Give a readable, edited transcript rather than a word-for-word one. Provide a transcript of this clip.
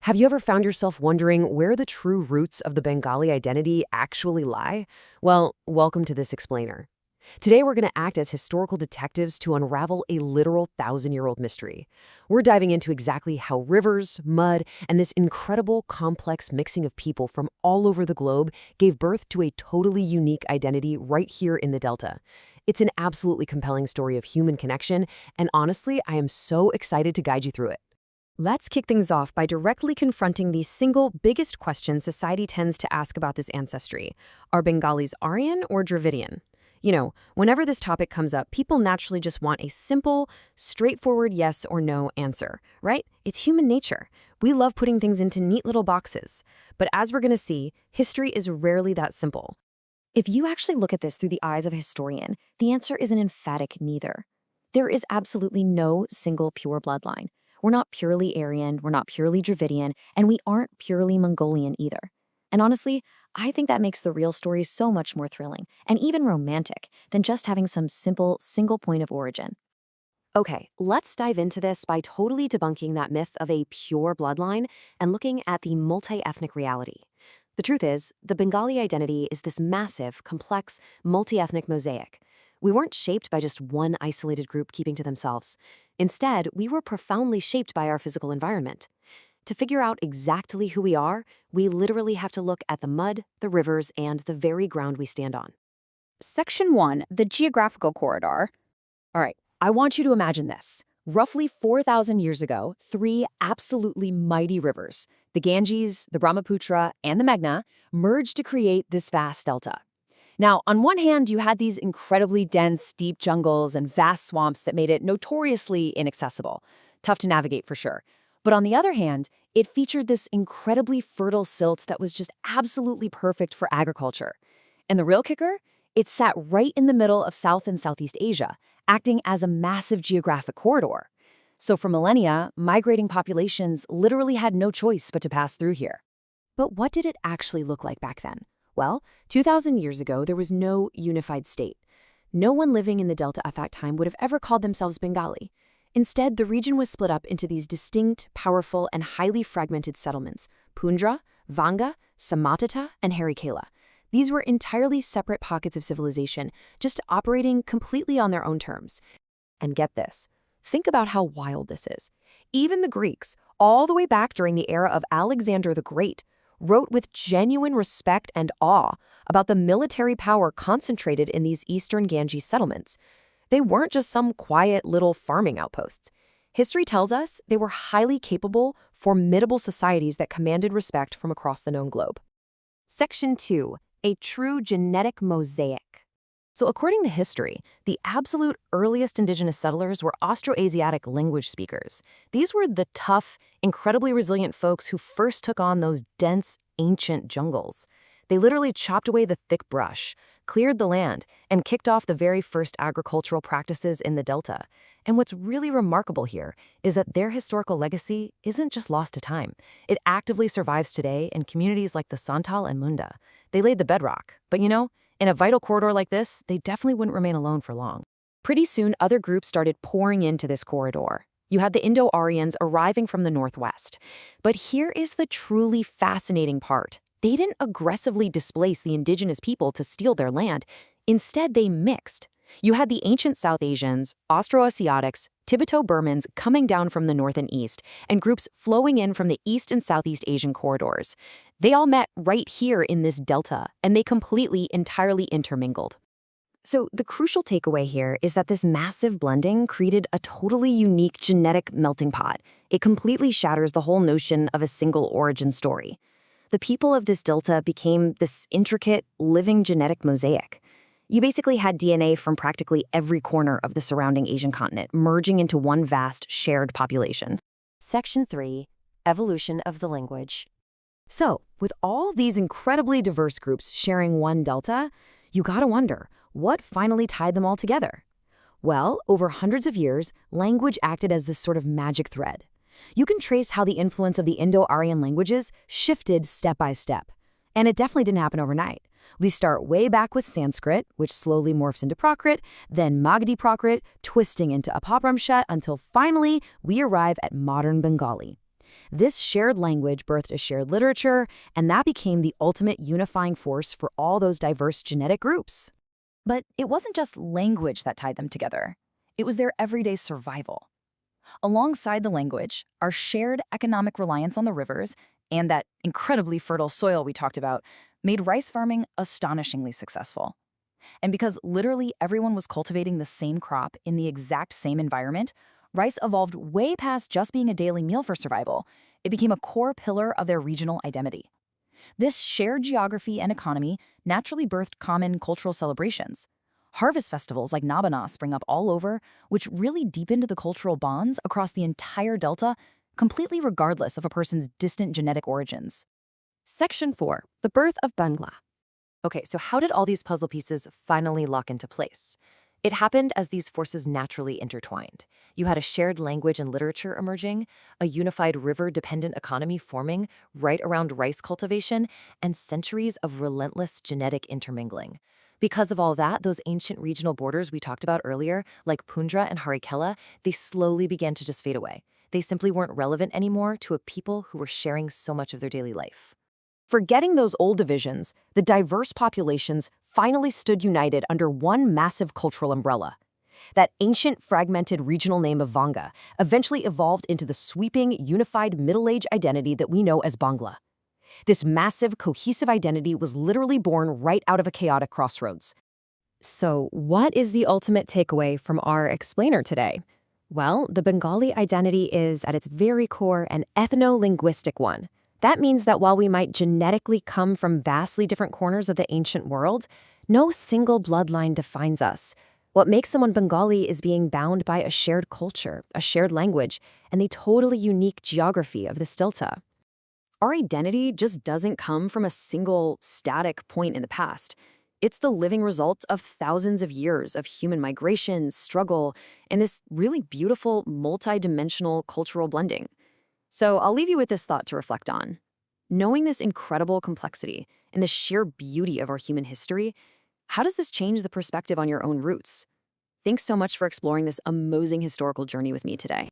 Have you ever found yourself wondering where the true roots of the Bengali identity actually lie? Well, welcome to this explainer. Today we're going to act as historical detectives to unravel a literal thousand-year-old mystery. We're diving into exactly how rivers, mud, and this incredible complex mixing of people from all over the globe gave birth to a totally unique identity right here in the Delta. It's an absolutely compelling story of human connection, and honestly, I am so excited to guide you through it. Let's kick things off by directly confronting the single biggest question society tends to ask about this ancestry. Are Bengalis Aryan or Dravidian? You know, whenever this topic comes up, people naturally just want a simple, straightforward yes or no answer, right? It's human nature. We love putting things into neat little boxes. But as we're going to see, history is rarely that simple. If you actually look at this through the eyes of a historian, the answer is an emphatic neither. There is absolutely no single pure bloodline. We're not purely Aryan, we're not purely Dravidian, and we aren't purely Mongolian either. And honestly, I think that makes the real story so much more thrilling, and even romantic, than just having some simple, single point of origin. Okay, let's dive into this by totally debunking that myth of a pure bloodline and looking at the multi-ethnic reality. The truth is, the Bengali identity is this massive, complex, multi-ethnic mosaic. We weren't shaped by just one isolated group keeping to themselves. Instead, we were profoundly shaped by our physical environment. To figure out exactly who we are, we literally have to look at the mud, the rivers, and the very ground we stand on. Section 1, the geographical corridor. All right, I want you to imagine this. Roughly 4,000 years ago, three absolutely mighty rivers, the Ganges, the Brahmaputra, and the Meghna, merged to create this vast delta. Now, on one hand, you had these incredibly dense, deep jungles and vast swamps that made it notoriously inaccessible. Tough to navigate for sure. But on the other hand, it featured this incredibly fertile silt that was just absolutely perfect for agriculture. And the real kicker? It sat right in the middle of South and Southeast Asia, acting as a massive geographic corridor. So for millennia, migrating populations literally had no choice but to pass through here. But what did it actually look like back then? Well, 2,000 years ago, there was no unified state. No one living in the Delta at that time would have ever called themselves Bengali. Instead, the region was split up into these distinct, powerful, and highly fragmented settlements: Pundra, Vanga, Samatata, and Harikela. These were entirely separate pockets of civilization, just operating completely on their own terms. And get this. Think about how wild this is. Even the Greeks, all the way back during the era of Alexander the Great, wrote with genuine respect and awe about the military power concentrated in these eastern Ganges settlements. They weren't just some quiet little farming outposts. History tells us they were highly capable, formidable societies that commanded respect from across the known globe. Section 2. A true genetic mosaic. So according to history, the absolute earliest indigenous settlers were Austroasiatic language speakers. These were the tough, incredibly resilient folks who first took on those dense, ancient jungles. They literally chopped away the thick brush, cleared the land, and kicked off the very first agricultural practices in the Delta. And what's really remarkable here is that their historical legacy isn't just lost to time. It actively survives today in communities like the Santal and Munda. They laid the bedrock, but in a vital corridor like this, they definitely wouldn't remain alone for long. Pretty soon, other groups started pouring into this corridor. You had the Indo-Aryans arriving from the northwest. But here is the truly fascinating part. They didn't aggressively displace the indigenous people to steal their land. Instead, they mixed. You had the ancient South Asians, Austroasiatics, Tibeto-Burmans coming down from the north and east, and groups flowing in from the East and Southeast Asian corridors. They all met right here in this delta, and they entirely intermingled. So the crucial takeaway here is that this massive blending created a totally unique genetic melting pot. It completely shatters the whole notion of a single origin story. The people of this delta became this intricate, living genetic mosaic. You basically had DNA from practically every corner of the surrounding Asian continent, merging into one vast, shared population. Section 3. Evolution of the language. So, with all these incredibly diverse groups sharing one delta, you gotta wonder, what finally tied them all together? Well, over hundreds of years, language acted as this sort of magic thread. You can trace how the influence of the Indo-Aryan languages shifted step by step. And it definitely didn't happen overnight. We start way back with Sanskrit, which slowly morphs into Prakrit, then Magadhi Prakrit, twisting into Apabhramsha until finally we arrive at modern Bengali. This shared language birthed a shared literature, and that became the ultimate unifying force for all those diverse genetic groups. But it wasn't just language that tied them together. It was their everyday survival. Alongside the language, our shared economic reliance on the rivers and that incredibly fertile soil we talked about made rice farming astonishingly successful. And because literally everyone was cultivating the same crop in the exact same environment, rice evolved way past just being a daily meal for survival. It became a core pillar of their regional identity. This shared geography and economy naturally birthed common cultural celebrations. Harvest festivals like Nabana spring up all over, which really deepened the cultural bonds across the entire delta, completely regardless of a person's distant genetic origins. Section 4. The birth of Bangla. Okay, so how did all these puzzle pieces finally lock into place? It happened as these forces naturally intertwined. You had a shared language and literature emerging, a unified river-dependent economy forming right around rice cultivation, and centuries of relentless genetic intermingling. Because of all that, those ancient regional borders we talked about earlier, like Pundra and Harikela, they slowly began to just fade away. They simply weren't relevant anymore to a people who were sharing so much of their daily life. Forgetting those old divisions, the diverse populations finally stood united under one massive cultural umbrella. That ancient fragmented regional name of Vanga eventually evolved into the sweeping, unified Middle Age identity that we know as Bangla. This massive, cohesive identity was literally born right out of a chaotic crossroads. So, what is the ultimate takeaway from our explainer today? Well, the Bengali identity is, at its very core, an ethno-linguistic one. That means that while we might genetically come from vastly different corners of the ancient world, no single bloodline defines us. What makes someone Bengali is being bound by a shared culture, a shared language, and the totally unique geography of this delta. Our identity just doesn't come from a single, static point in the past. It's the living result of thousands of years of human migration, struggle, and this really beautiful, multi-dimensional cultural blending. So I'll leave you with this thought to reflect on. Knowing this incredible complexity and the sheer beauty of our human history, how does this change the perspective on your own roots? Thanks so much for exploring this amazing historical journey with me today.